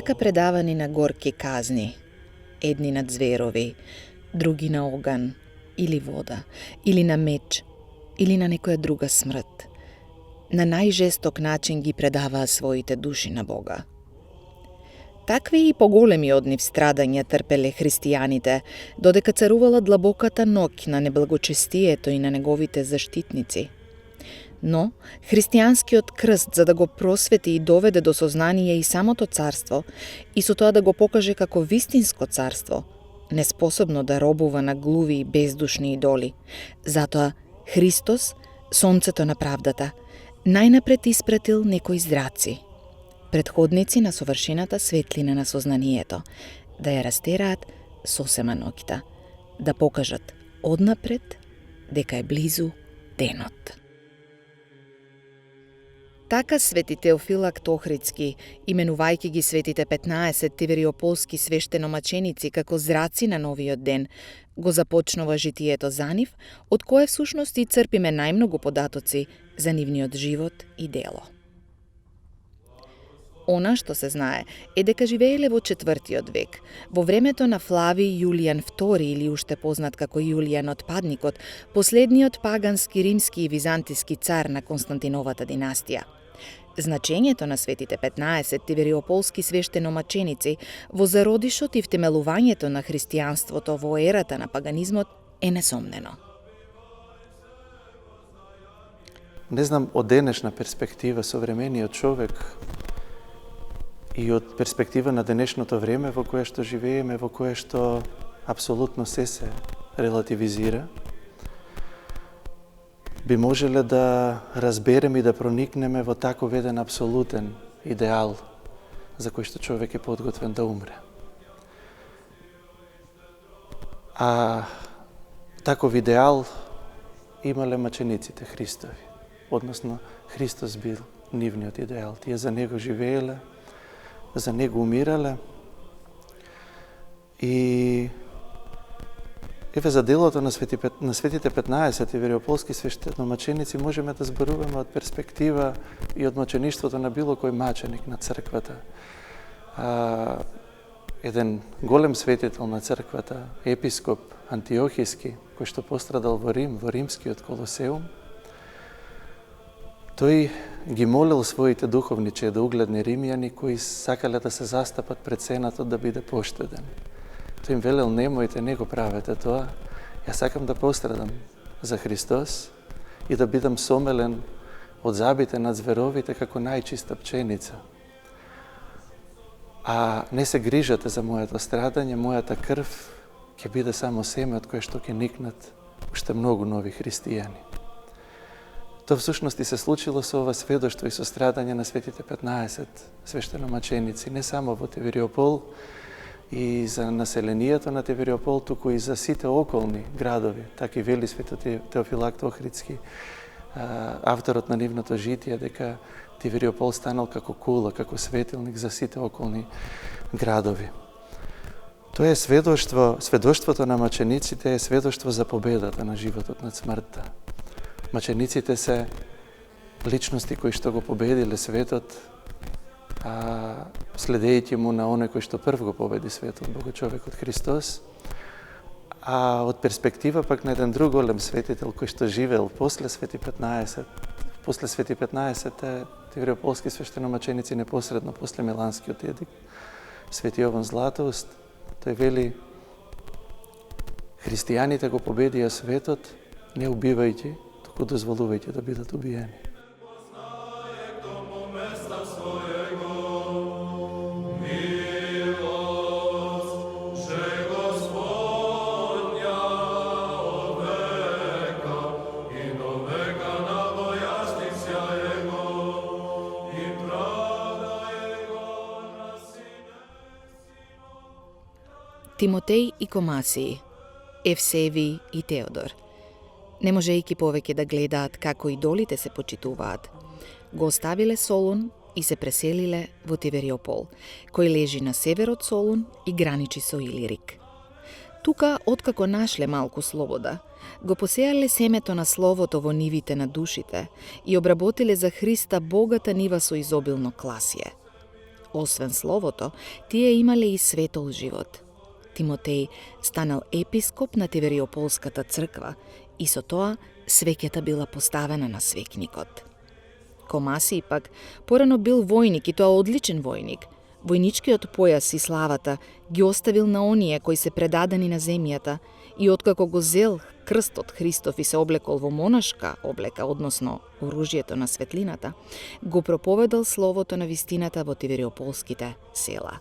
така предавани на горки казни, едни на зверови, други на оган, или вода, или на меч, или на некоја друга смрт. На најжесток начин ги предаваа своите души на Бога. Такви и поголеми од нив страдања трпеле христијаните, додека царувала длабоката ноќ на неблагочестието и на неговите заштитници. Но, христијанскиот крст, за да го просвети и доведе до сознание и самото царство, и со тоа да го покаже како вистинско царство, неспособно да робува на глуви и бездушни идоли. Затоа Христос, сонцето на правдата, најнапред испратил некои зраци, предходници на совршената светлина на сознанието, да ја растераат сосема ноќта, да покажат однапред дека е близу денот. Така свети Теофилакт Охридски, именувајќи ги светите 15 тивериополски свештеномаченици како зраци на новиот ден, го започнува житието за нив, од кое всушност и црпиме најмногу податоци за нивниот живот и дело. Она што се знае е дека живееле во 4. век, во времето на Флавиј Јулијан II или уште познат како Јулијан Отпадникот, последниот пагански римски и византиски цар на Константиновата династија. Значењето на светите 15 тивериополски свештеномаченици во зародишот и втемелувањето на христијанството во ерата на паганизмот е несомнено. Не знам, од денешна перспектива, современиот човек и од перспектива на денешното време во кое што живееме, во кое што апсолутно се релативизира, би можеле да разбереме и да проникнеме во таков еден апсолутен идеал за кој што човек е подготвен да умре. А таков идеал имале мачениците Христови, односно Христос бил нивниот идеал. Тие за него живееле, за него умирале и еве за делото на светите 15 тивериополски свештеномаченици можеме да зборуваме од перспектива и од мачеништвото на било кој маченик на црквата. Еден голем светител на црквата, епископ Антиохиски, кој што пострадал во Рим, во римскиот Колосеум, тој ги молил своите духовни чедоугледни римјани кои сакале да се застапат пред Сенатот да биде поштеден. Тој им велел, немојте, не го правете тоа. Јас сакам да пострадам за Христос и да бидам сомелен од забите над зверовите како најчиста пченица. А не се грижате за моето страдање, мојата крв ќе биде само семе од кое што ќе никнат уште многу нови христијани. Тоа всушност и се случило со ова сведоштво и со страдање на светите 15 свештеномаченици, не само во Тивериопол и за населението на Тивериопол, туку и за сите околни градови. Така и вели светот Теофилакт Охридски, авторот на нивното житие, дека Тивериопол станал како кула, како светилник за сите околни градови. Тоа е сведоштвото на мачениците е сведоштво за победата на животот над смртта. Мачениците се личности кои што го победиле светот, следејќи му на оној кој што прв го победи светот, Богочовекот Христос. А од перспектива пак на еден друг голем светител кој што живеел после свети 15 тивериополски свештеномаченици непосредно после Миланскиот едик, свети Јован Златоуст, тој вели: христијаните го победија светот не убивајќи, туку дозволувајќи да бидат убиени. Тимотеј и Комасиј, Евсевиј и Теодор. Не можејќи повеќе да гледаат како идолите се почитуваат, го оставиле Солун и се преселиле во Тивериопол, кој лежи на север од Солун и граничи со Илирик. Тука, откако нашле малку слобода, го посеале семето на словото во нивите на душите и обработиле за Христа богата нива со изобилно класие. Освен словото, тие имале и светол живот. Тимотеј станал епископ на Тивериополската црква и со тоа свеќата била поставена на свекникот. Комасиј пак порано бил војник и тоа одличен војник. Војничкиот појас и славата ги оставил на оние кои се предадени на земјата и откако го зел крстот Христов и се облекол во монашка облека, односно оружјето на светлината, го проповедал словото на вистината во Тивериополските села.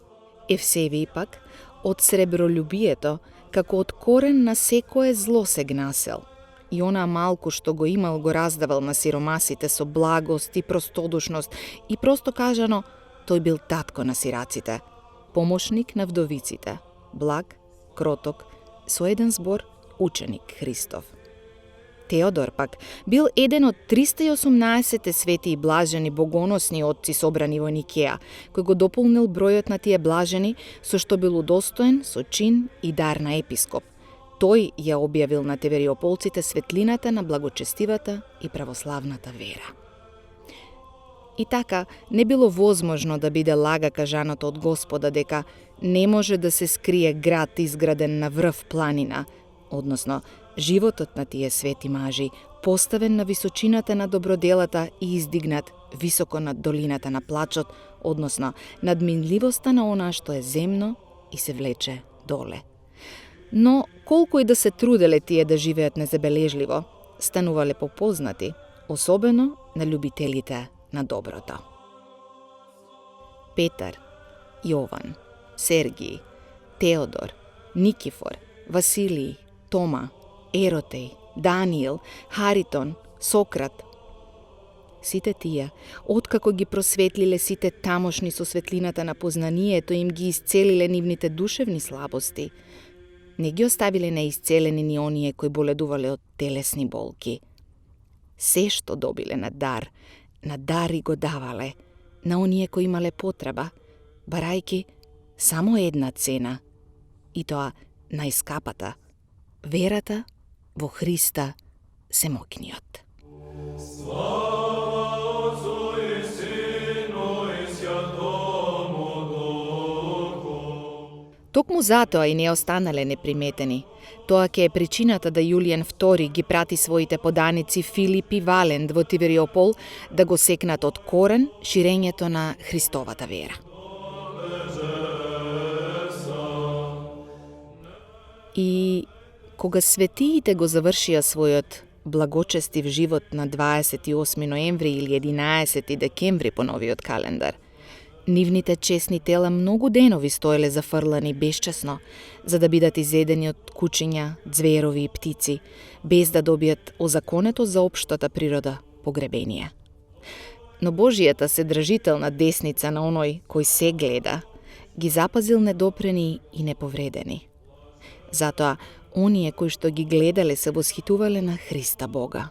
Евсевиј пак од сребролюбието, како од корен на секое зло се гнасел, и онаа малку што го имал го раздавал на сиромасите со благост и простодушност и просто кажано, тој бил татко на сираците, помошник на вдовиците, благ, кроток, со еден збор ученик Христов. Теодор пак бил еден од 318 свети и блажени богоносни отци собрани во Никеја, кој го дополнил бројот на тие блажени со што бил удостоен со чин и дар на епископ. Тој ја објавил на Тивериополците светлината на благочестивата и православната вера. И така, не било возможно да биде лага кажаното од Господа дека не може да се скрие град изграден на врв планина, односно, животот на тие свети мажи, поставен на височината на доброделата и издигнат високо над долината на плачот, односно, над минливоста на она што е земно и се влече доле. Но, колку и да се труделе тие да живеат незабележливо, станувале попознати, особено на љубителите на доброто. Петар, Јован, Сергиј, Теодор, Никифор, Василиј, Тома, Еротеј, Даниил, Харитон, Сократ. Сите тие, откако ги просветлиле сите тамошни со светлината на познанието, им ги исцелиле нивните душевни слабости, не ги оставиле неисцелени ни оние кои боледувале од телесни болки. Се што добиле на дари го давале на оние кои имале потреба, барајки само една цена, и тоа најскапата, верата во Христа Семокниот. Токму затоа и не останале неприметени. Тоа ќе е причината да Јулијан II ги прати своите поданици Филип и Валент во Тивериопол да го секнат од корен ширењето на Христовата вера. И кога светиите го завршија својот благочестив живот на 28 ноември или 11 декември по новиот календар, нивните чесни тела многу денови стоеле зафрлани бесчесно, за да бидат изедени од кучиња, зверови и птици, без да добијат озаконето за општата природа погребение. Но Божијата седражителна десница на оној кој се гледа, ги запазил недопрени и неповредени. Затоа, оние кои што ги гледале се восхитувале на Христа Бога.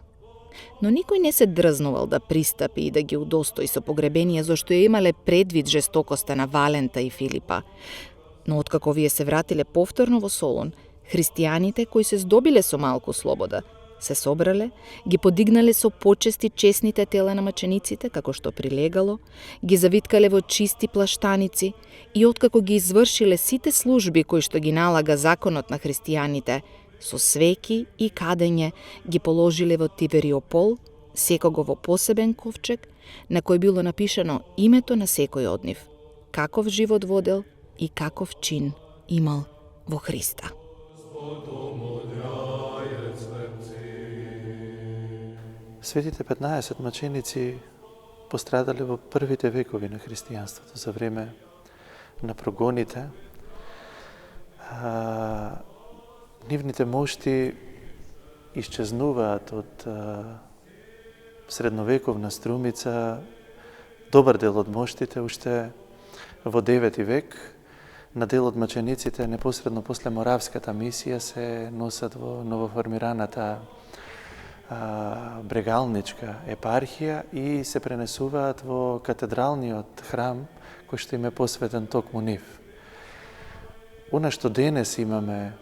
Но никој не се дрзнувал да пристапи и да ги удостои со погребение, зашто ја имале предвид жестокоста на Валента и Филипа. Но откако вие се вратиле повторно во Солун, христијаните кои се здобиле со малку слобода, се собрале, ги подигнале со почести чесните тела на мачениците, како што прилегало, ги завиткале во чисти плаштаници и откако ги извршиле сите служби кои што ги налага законот на христијаните, со свеки и кадење ги положиле во Тивериопол, секого во посебен ковчег, на кој било напишано името на секој од нив, каков живот водел и каков чин имал во Христа. Светите 15 маченици пострадале во првите векови на христијанството за време на прогоните. Нивните мошти исчезнуваат од средновековна Струмица, добар дел од моштите уште во 9 век. На дел од мачениците непосредно после Моравската мисија се носат во новоформираната брегалничка епархија и се пренесуваат во катедралниот храм кој што им е посветен токму нив. Она што денес имаме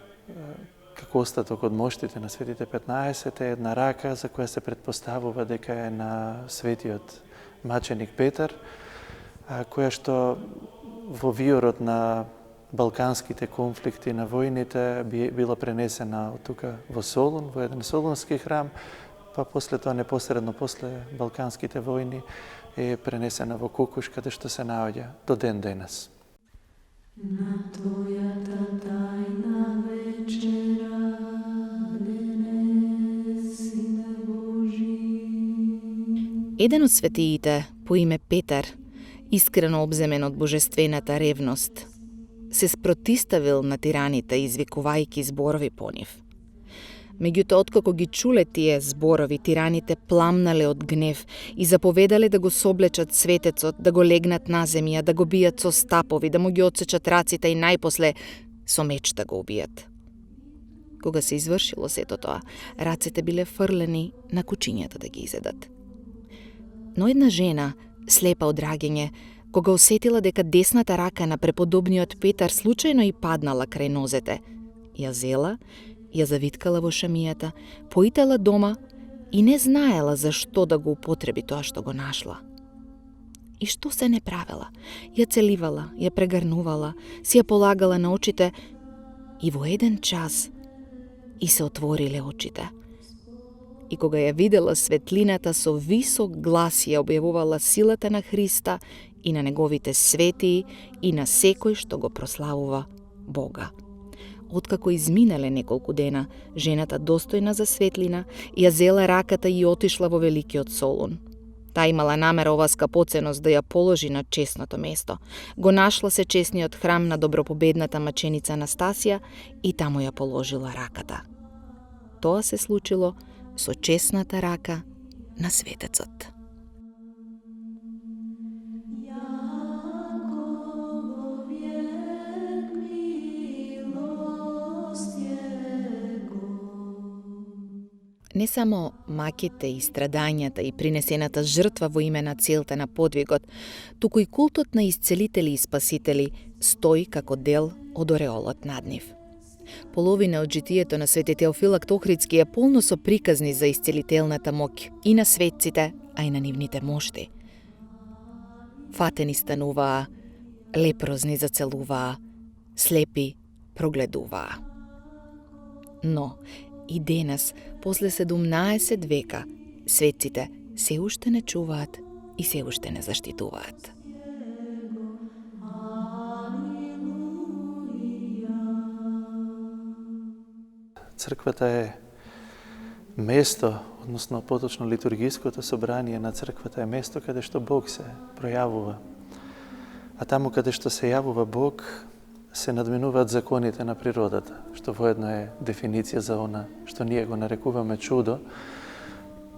како остаток од моштите на светите 15 е една рака за која се претпоставува дека е на светиот маченик Петар, која што во виорот на балканските конфликти, на војните, била пренесена од тука во Солун, во еден солунски храм, па после тоа непосредно после балканските војни е пренесена во Кукуш, каде што се наоѓа до ден денес. Na Твојата тајна вечера денес, Сине Божи. Еден од светиите, по име Петар, искрено обземен од божествената ревност, се спротиставил на тираните, извикувајќи зборови по нив. Меѓутоа, откако ги чуле тие зборови, тираните пламнале од гнев и заповедале да го соблечат светецот, да го легнат на земја, да го бијат со стапови, да му ги отсечат раците и најпосле со меч да го убијат. Кога се извршило сето тоа, раците биле фрлени на кучињата да ги изедат. Но една жена, слепа од раѓање, кога осетила дека десната рака на преподобниот Петар случајно и паднала крај нозете, ја зела, ја завиткала во шамијата, поитала дома и не знаела зашто да го употреби тоа што го нашла. И што се не правела? Ја целивала, ја прегарнувала, си ја полагала на очите и во еден час и се отвориле очите. И кога ја видела светлината, со висок глас ја објавувала силата на Христа и на неговите светии и на секој што го прославува Бога. Откако изминале неколку дена, жената достојна за светлина ја зела раката и отишла во Великиот Солун. Таа имала намера оваа скапоценост да ја положи на честното место. Го нашла се честниот храм на добропобедната маченица Анастасија и таму ја положила раката. Тоа се случило со честната рака на светецот. Не само маките и страдањата и принесената жртва во име на целта на подвигот, туку и култот на исцелители и спасители стои како дел од ореолот над нив. Половина од житието на свети Теофилак Охридски е полно со приказни за исцелителната моќ и на светците, а и на нивните мошти. Фатени стануваа, лепрозни зацелуваа, слепи прогледуваа. Но и денес, после 17 века, светците се уште не чуваат и се уште не заштитуваат. Црквата е место, односно поточно литургиското собрание на црквата е место каде што Бог се пројавува. А таму каде што се јавува Бог, се надменуваат законите на природата, што воедно е дефиниција за она што ние го нарекуваме чудо.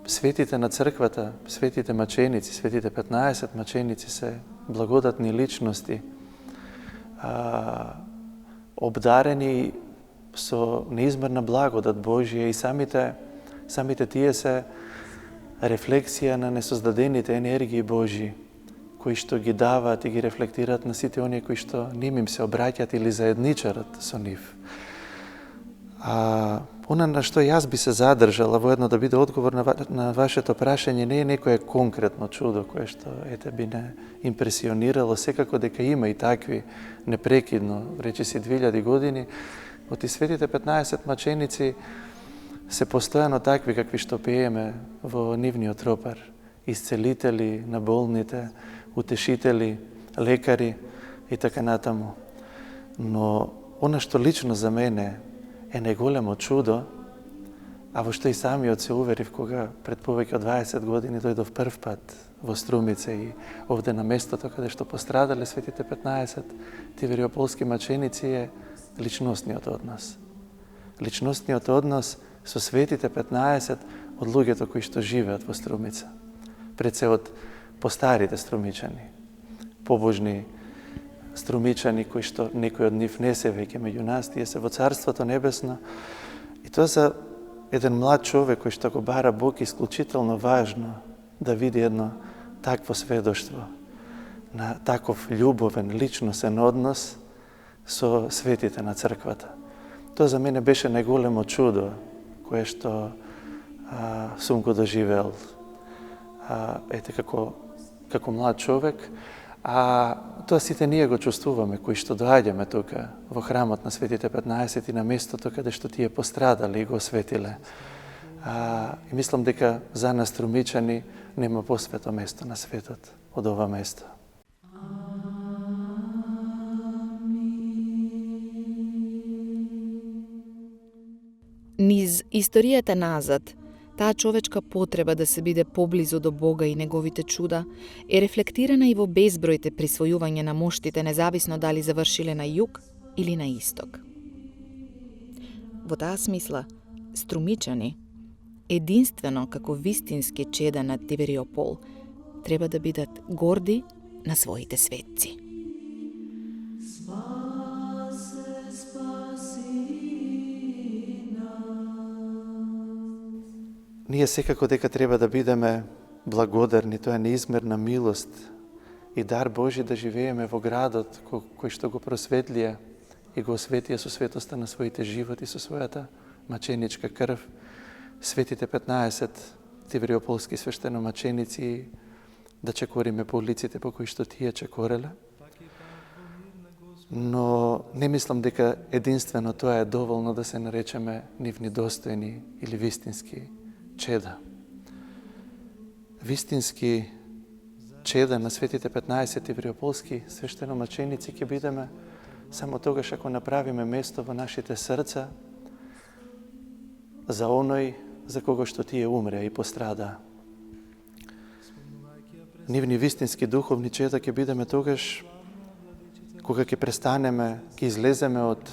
Светите на црквата, светите маченици, светите 15 маченици се благодатни личности, обдарени со неизмерна благодат Божија и самите тие се рефлексија на несоздадените енергии Божји, кои што ги даваат и ги рефлектираат на сите оние кои што ним се обраќаат или заедничарат со нив. Она на што јас би се задржала воедно да биде одговор на вашето прашање не е некое конкретно чудо кое што би не импресионирало, секако дека има и такви непрекидно, речиси 2000 години, од светите 15 маченици се постојано такви какви што пееме во нивниот ропар, исцелители на болните, утешители, лекари и така натаму. Но она што лично за мене е најголемо чудо, а во што и самиот се уверив кога пред повеќе од 20 години дојдов прв пат во Струмице и овде на местото каде што пострадале светите 15 тивериополски маченици е личностниот однос. Личностниот однос со светите 15 од луѓето кои што живеат во Струмица. Пред се од постарите струмичани, побожни струмичани кои што некој од нив не се веќе меѓу нас, тие се во Царството Небесно. И тоа за еден млад човек кој што го бара Бог исклучително важно да види едно такво сведоштво на таков љубовен, личносен однос со светите на црквата. Тоа за мене беше најголемо чудо кое што сум го доживеал како млад човек, А тоа сите ние го чувствуваме, кои што доаѓаме тука во храмот на Светите 15 и на местото каде што тие пострадали и го осветиле. И мислам дека за нас струмичани нема посвето место на светот од ова место. Низ историјата назад, таа човечка потреба да се биде поблизу до Бога и неговите чуда е рефлектирана и во безбројте присвојување на моштите, независно дали завршиле на југ или на исток. Во таа смисла, струмичани, единствено како вистински чеда на Тивериопол, треба да бидат горди на своите светци. Ние секако дека треба да бидеме благодарни, тоа е неизмерна милост и дар Божи да живееме во градот кој што го просветлија и го осветија со светоста на своите животи, со својата маченичка крв. Светите 15 тивериополски свештеномаченици, да чекориме по улиците по кои што тие чекореле. Но не мислам дека единствено тоа е доволно да се наречеме нивни достојни или вистински чеда. Вистински чеда на Светите 15 тивериополски свештеномаченици ќе бидеме само тогаш ако направиме место во нашите срца за оној за кого што тие умреа и пострадаа. Нивни вистински духовни чеда ќе бидеме тогаш кога ќе престанеме, ќе излеземе од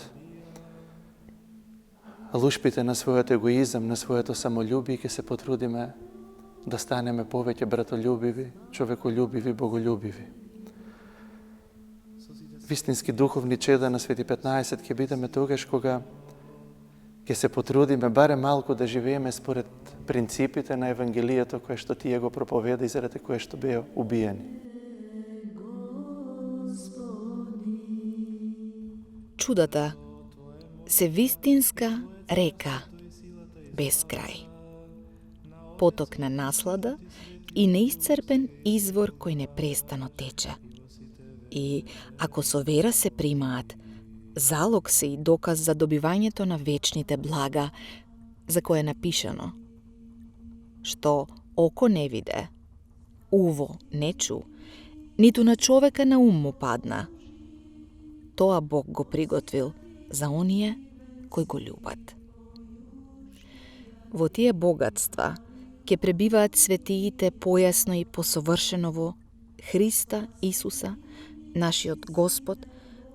лушпите на својот егоизам, на своето самолюбие и ќе се потрудиме да станеме повеќе братолюбиви, човеколюбиви, боголюбиви. Вистински духовни чеда на Свети 15 ќе бидеме тогаш кога ќе се потрудиме барем малку да живееме според принципите на Евангелието кое што тие го проповеда и заради кое што беа убиени. Чудата се вистинска река без крај. Поток на наслада и неисцрпен извор кој непрестано тече. И ако со вера се примаат, залог се и доказ за добивањето на вечните блага, за кое е напишано, што око не виде, уво не чу, ниту на човека на ум му падна. Тоа Бог го приготвил за оние кои го љубат. Во тие богатства ќе пребиваат светиите појасно и посовршено во Христа Исуса, нашиот Господ,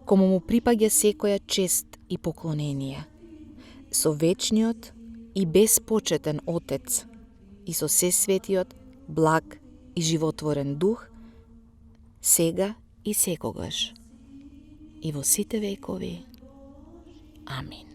кому му припаѓа секоја чест и поклонение, со вечниот и безпочетен Отец и со сесветиот, благ и животворен Дух, сега и секогаш, и во сите векови. Амин.